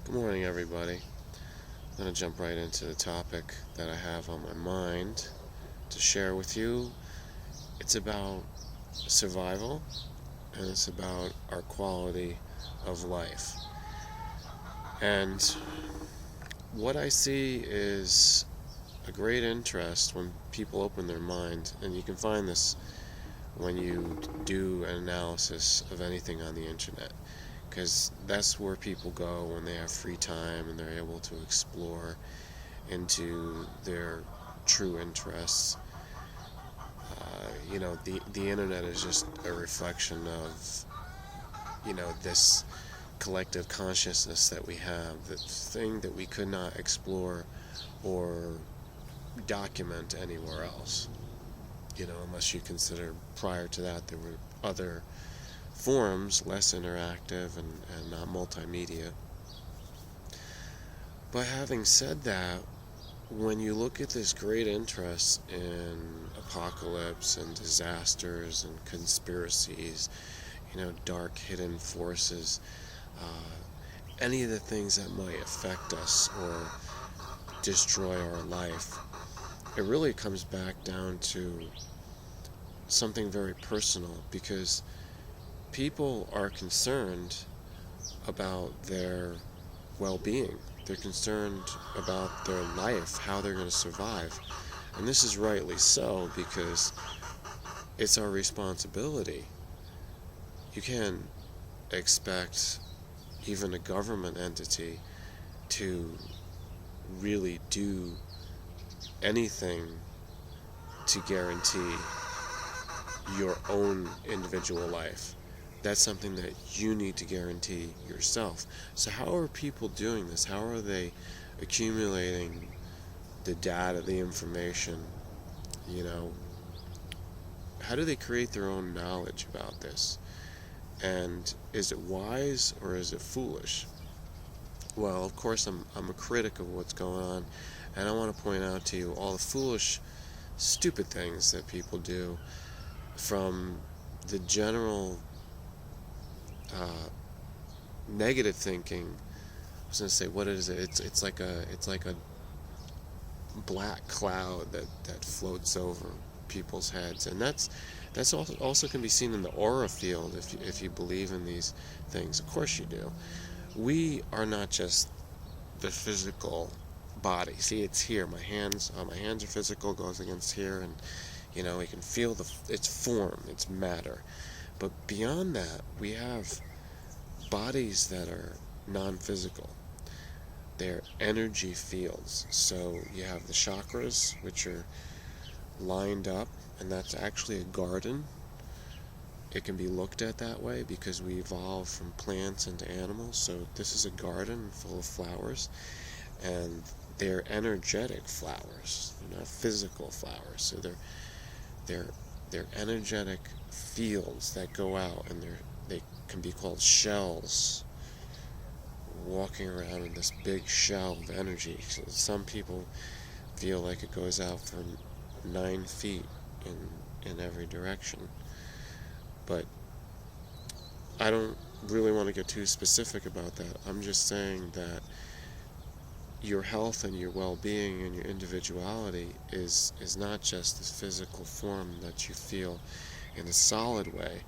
Good morning, everybody. I'm going to jump right into the topic that I have on my mind to share with you. It's about survival, and it's about our quality of life. And what I see is a great interest when people open their mind, and you can find this when you do an analysis of anything on the internet, because that's where people go when they have free time and they're able to explore into their true interests. The internet is just a reflection of, this collective consciousness that we have, the thing that we could not explore or document anywhere else. Unless you consider prior to that there were other forums, less interactive and not multimedia. But having said that, when you look at this great interest in apocalypse and disasters and conspiracies, dark hidden forces, any of the things that might affect us or destroy our life, it really comes back down to something very personal, because people are concerned about their well-being. They're concerned about their life, how they're going to survive. And this is rightly so, because it's our responsibility. You can't expect even a government entity to really do anything to guarantee your own individual life. That's something that you need to guarantee yourself. So how are people doing this? How are they accumulating the data, the information? How do they create their own knowledge about this? And is it wise or is it foolish? Well, of course, I'm a critic of what's going on, and I want to point out to you all the foolish, stupid things that people do, from the general negative thinking. I was going to say, what is it? It's like a black cloud that floats over people's heads, and that's also can be seen in the aura field if you believe in these things. Of course you do. We are not just the physical body. See, it's here. My hands are physical, goes against here, and we can feel its form, its matter. But beyond that, we have bodies that are non-physical. They're energy fields. So you have the chakras, which are lined up, and that's actually a garden. It can be looked at that way because we evolved from plants into animals. So this is a garden full of flowers, and they're energetic flowers, not physical flowers. So they're energetic fields that go out, and they can be called shells, walking around in this big shell of energy. So some people feel like it goes out for 9 feet in every direction. But I don't really want to get too specific about that. I'm just saying that your health and your well-being and your individuality is not just this physical form that you feel in a solid way.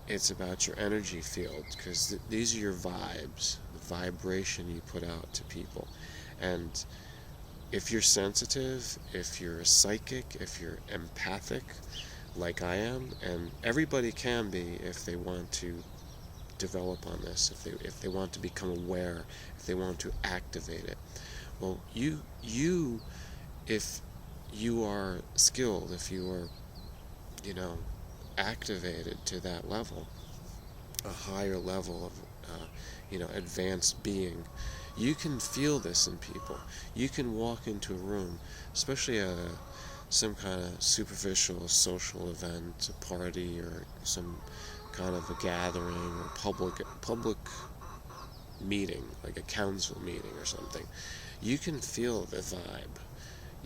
It's about your energy field, because these are your vibes, the vibration you put out to people. And if you're sensitive, if you're psychic, if you're empathic, like I am, and everybody can be if they want to develop on this, if they want to become aware, if they want to activate it. Well, you if you are skilled, if you are activated to that level, a higher level of advanced being, you can feel this in people. You can walk into a room, especially at some kind of superficial social event, a party, or some kind of a gathering or public meeting, like a council meeting or something. You can feel the vibe.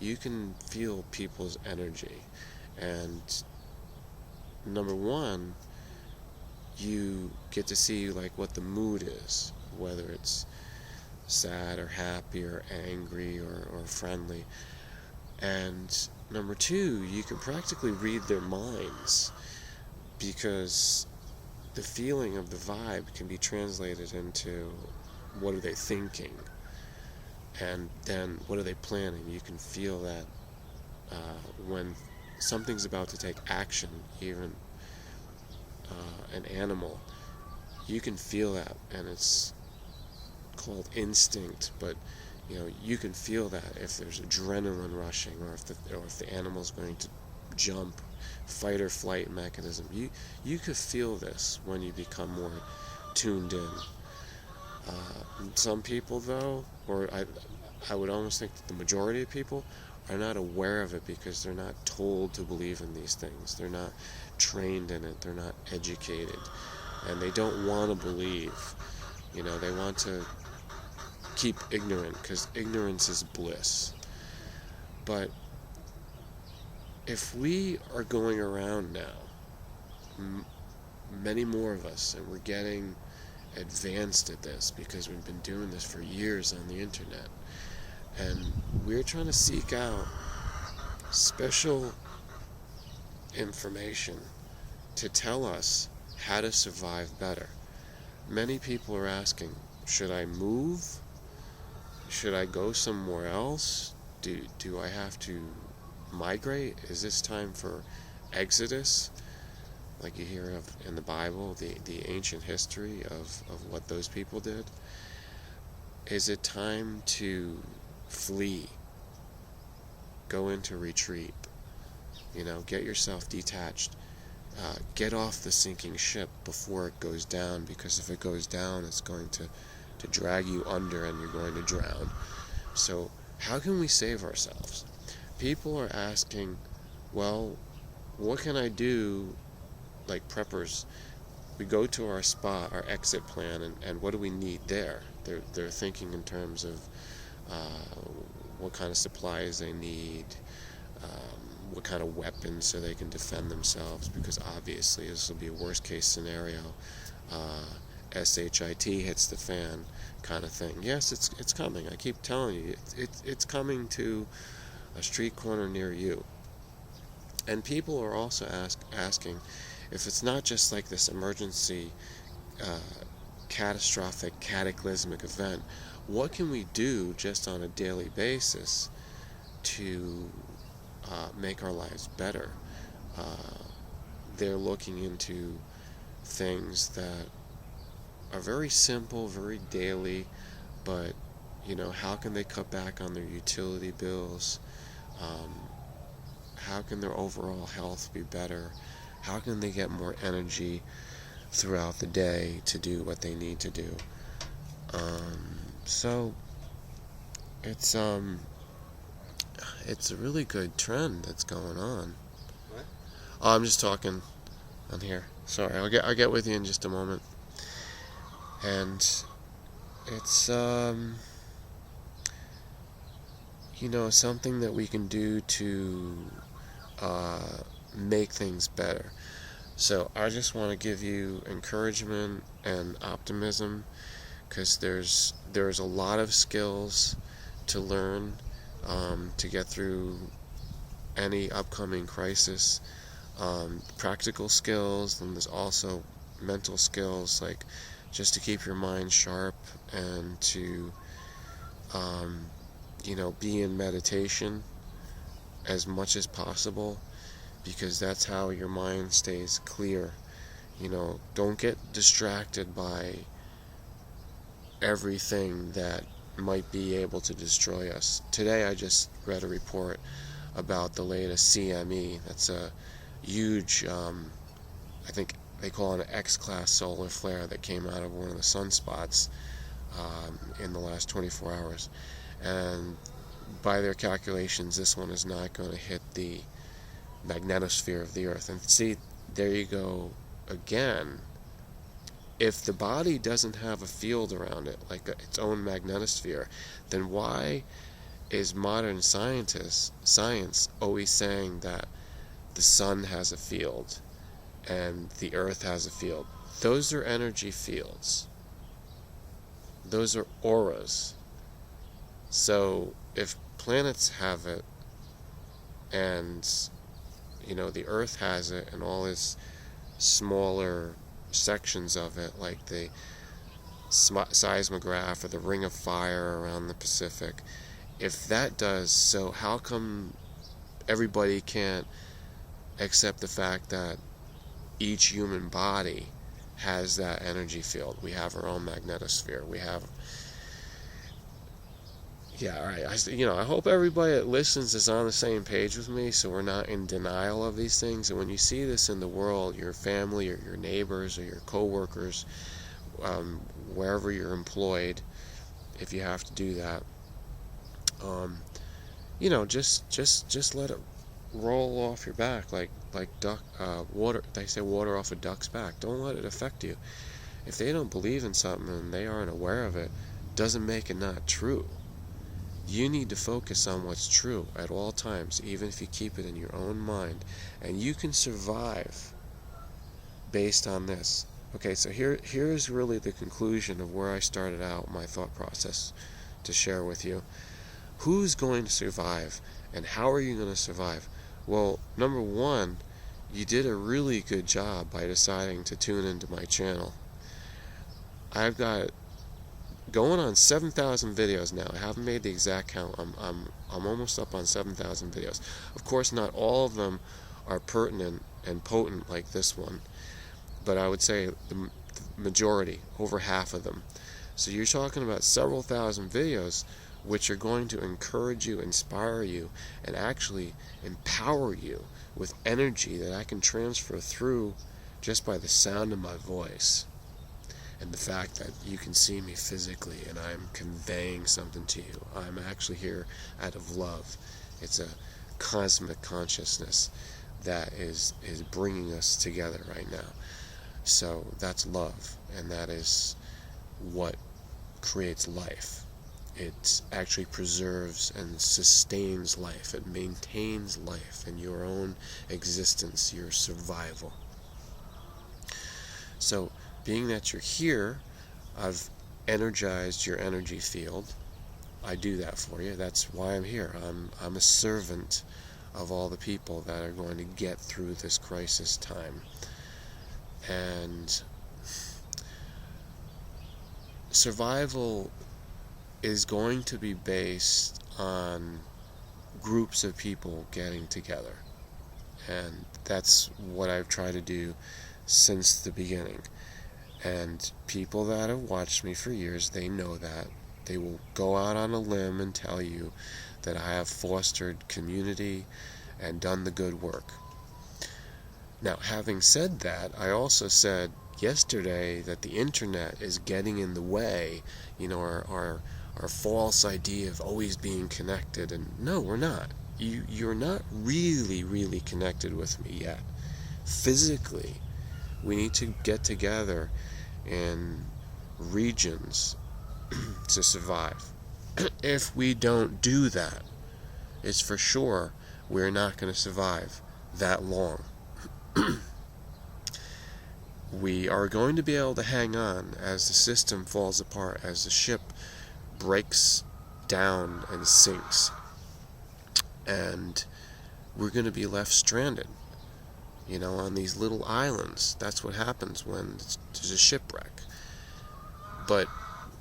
You can feel people's energy. And number one, you get to see like what the mood is, whether it's sad or happy or angry or friendly. And number two, you can practically read their minds, because the feeling of the vibe can be translated into what are they thinking, and then what are they planning. You can feel that when something's about to take action, even an animal, you can feel that, and it's called instinct, but you can feel that if there's adrenaline rushing, or if the animal's going to jump, fight or flight mechanism. You could feel this when you become more tuned in. Some people, though, or I would almost think that the majority of people are not aware of it because they're not told to believe in these things. They're not trained in it. They're not educated, and they don't want to believe. They want to keep ignorant, because ignorance is bliss. But if we are going around now, many more of us, and we're getting advanced at this because we've been doing this for years on the internet, and we're trying to seek out special information to tell us how to survive better. Many people are asking, should I move? Should I go somewhere else? Do I have to migrate? Is this time for exodus, like you hear of in the Bible, the ancient history of what those people did? Is it time to flee, go into retreat, get yourself detached, get off the sinking ship before it goes down, because if it goes down, it's going to drag you under and you're going to drown. So how can we save ourselves? People are asking, well, what can I do? Like preppers, we go to our spot, our exit plan, and what do we need there? They're thinking in terms of what kind of supplies they need, what kind of weapons so they can defend themselves, because obviously this will be a worst case scenario. SHIT hits the fan kind of thing. Yes, it's coming. I keep telling you, it's coming to a street corner near you. And people are also asking if it's not just like this emergency, catastrophic, cataclysmic event, what can we do just on a daily basis to make our lives better? They're looking into things that are very simple, very daily, but how can they cut back on their utility bills? How can their overall health be better? How can they get more energy throughout the day to do what they need to do? So it's a really good trend that's going on. What? Oh, I'm just talking on here. Sorry, I'll get with you in just a moment. And it's something that we can do to make things better. So I just want to give you encouragement and optimism, because there's a lot of skills to learn to get through any upcoming crisis. Practical skills, and there's also mental skills, like just to keep your mind sharp and to be in meditation as much as possible, because that's how your mind stays clear. Don't get distracted by everything that might be able to destroy us. Today I just read a report about the latest CME. That's a huge, I think they call it an X-class solar flare that came out of one of the sunspots in the last 24 hours. And by their calculations, this one is not going to hit the magnetosphere of the Earth. And see, there you go again. If the body doesn't have a field around it, like its own magnetosphere, then why is modern science always saying that the sun has a field and the Earth has a field? Those are energy fields. Those are auras. So if planets have it, and the Earth has it, and all its smaller sections of it, like the seismograph or the ring of fire around the Pacific, if that does so, how come everybody can't accept the fact that each human body has that energy field? We have our own magnetosphere. We have... Yeah, all right. I hope everybody that listens is on the same page with me, so we're not in denial of these things. And when you see this in the world, your family or your neighbors or your coworkers, wherever you're employed, if you have to do that, just let it roll off your back like duck water. They say water off a duck's back. Don't let it affect you. If they don't believe in something and they aren't aware of it, doesn't make it not true. You need to focus on what's true at all times, even if you keep it in your own mind, and you can survive based on this. Okay, so here's really the conclusion of where I started out my thought process to share with you. Who's going to survive, and how are you going to survive? Well, number one, you did a really good job by deciding to tune into my channel. I've got going on 7,000 videos now. I haven't made the exact count. I'm almost up on 7,000 videos. Of course, not all of them are pertinent and potent like this one, but I would say the majority, over half of them. So you're talking about several thousand videos which are going to encourage you, inspire you, and actually empower you with energy that I can transfer through just by the sound of my voice. And the fact that you can see me physically and I'm conveying something to you. I'm actually here out of love. It's a cosmic consciousness that is bringing us together right now. So that's love, and that is what creates life. It actually preserves and sustains life. It maintains life and your own existence, your survival. So being that you're here, I've energized your energy field. I do that for you. That's why I'm here. I'm a servant of all the people that are going to get through this crisis time. And survival is going to be based on groups of people getting together. And that's what I've tried to do since the beginning. And people that have watched me for years, they know that. They will go out on a limb and tell you that I have fostered community and done the good work. Now, having said that, I also said yesterday that the internet is getting in the way, our false idea of always being connected. And no, we're not. You're not really connected with me yet. Physically, we need to get together in regions to survive. If we don't do that, it's for sure we're not going to survive that long. We are going to be able to hang on as the system falls apart, as the ship breaks down and sinks, and we're going to be left stranded, on these little islands. That's what happens when there's a shipwreck. But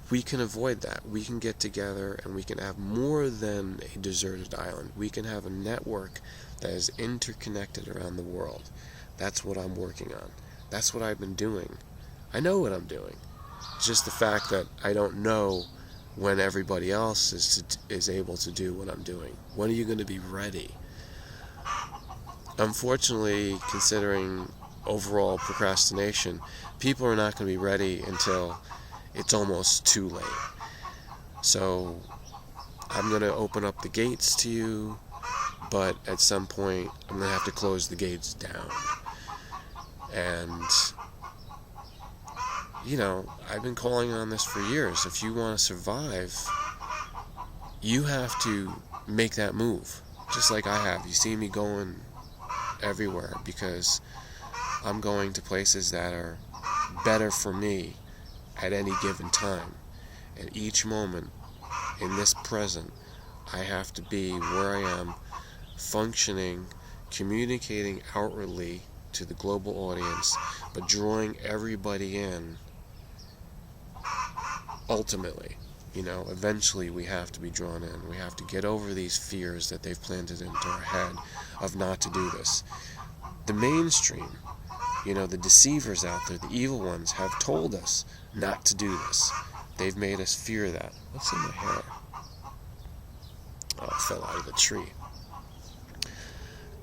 we can avoid that. We can get together and we can have more than a deserted island. We can have a network that is interconnected around the world. That's what I'm working on. That's what I've been doing. I know what I'm doing. It's just the fact that I don't know when everybody else is able to do what I'm doing. When are you going to be ready? Unfortunately, considering overall procrastination, people are not going to be ready until it's almost too late. So I'm going to open up the gates to you, but at some point I'm going to have to close the gates down. And I've been calling on this for years. If you want to survive, you have to make that move, just like I have. You see me going everywhere because I'm going to places that are better for me at any given time. And each moment in this present, I have to be where I am, functioning, communicating outwardly to the global audience, but drawing everybody in. Ultimately, eventually we have to be drawn in. We have to get over these fears that they've planted into our head of not to do this. The mainstream, the deceivers out there, the evil ones, have told us not to do this. They've made us fear that. What's in my hair? Oh, it fell out of the tree.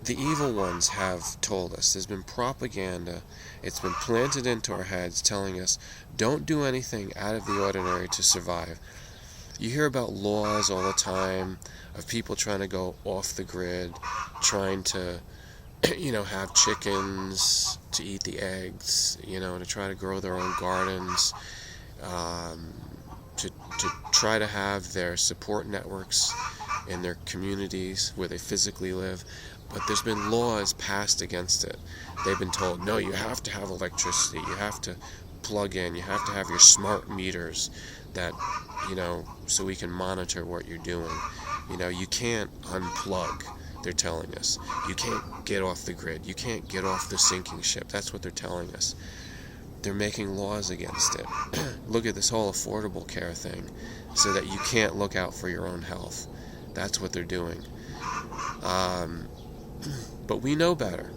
The evil ones have told us. There's been propaganda. It's been planted into our heads telling us, don't do anything out of the ordinary to survive. You hear about laws all the time of people trying to go off the grid, trying to, have chickens to eat the eggs, to try to grow their own gardens, to try to have their support networks in their communities where they physically live. But there's been laws passed against it. They've been told, no, you have to have electricity, you have to plug in, you have to have your smart meters that, so we can monitor what you're doing. You can't unplug, they're telling us. You can't get off the grid, you can't get off the sinking ship. That's what they're telling us. They're making laws against it. Look at this whole affordable care thing, so that you can't look out for your own health. That's what they're doing. But we know better.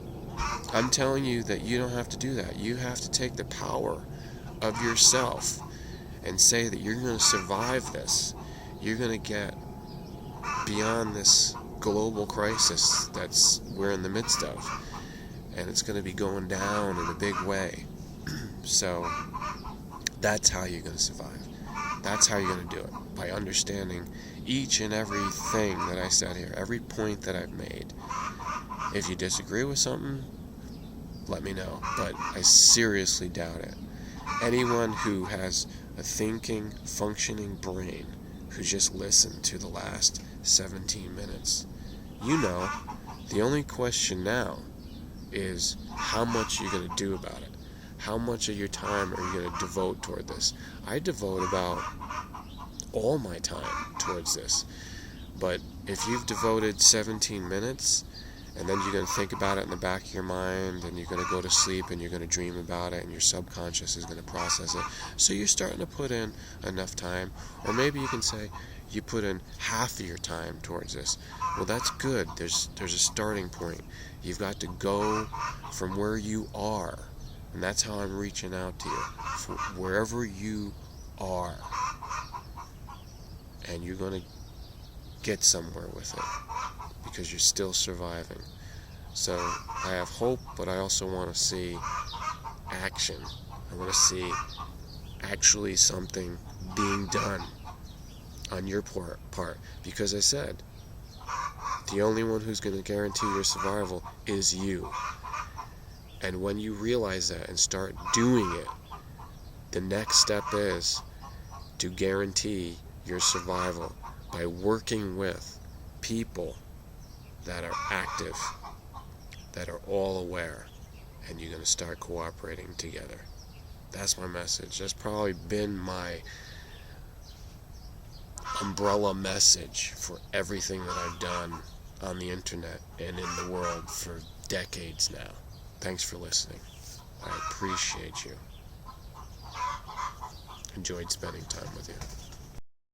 I'm telling you that you don't have to do that. You have to take the power of yourself and say that you're going to survive this. You're going to get beyond this global crisis that's we're in the midst of. And it's going to be going down in a big way. So that's how you're going to survive. That's how you're going to do it. By understanding each and everything that I said here, every point that I've made. If you disagree with something, let me know. But I seriously doubt it. Anyone who has a thinking, functioning brain who just listened to the last 17 minutes, the only question now is how much you're going to do about it. How much of your time are you going to devote toward this? I devote about all my time towards this. But if you've devoted 17 minutes, and then you're going to think about it in the back of your mind, and you're going to go to sleep, and you're going to dream about it, and your subconscious is going to process it. So you're starting to put in enough time. Or maybe you can say you put in half of your time towards this. Well, that's good. There's a starting point. You've got to go from where you are. And that's how I'm reaching out to you. For wherever you are. And you're going to get somewhere with it. Because you're still surviving. So I have hope, but I also want to see action. I want to see actually something being done on your part. Because I said, the only one who's going to guarantee your survival is you. And when you realize that and start doing it, the next step is to guarantee your survival by working with people that are active, that are all aware, and you're going to start cooperating together. That's my message. That's probably been my umbrella message for everything that I've done on the internet and in the world for decades now. Thanks for listening. I appreciate you. Enjoyed spending time with you.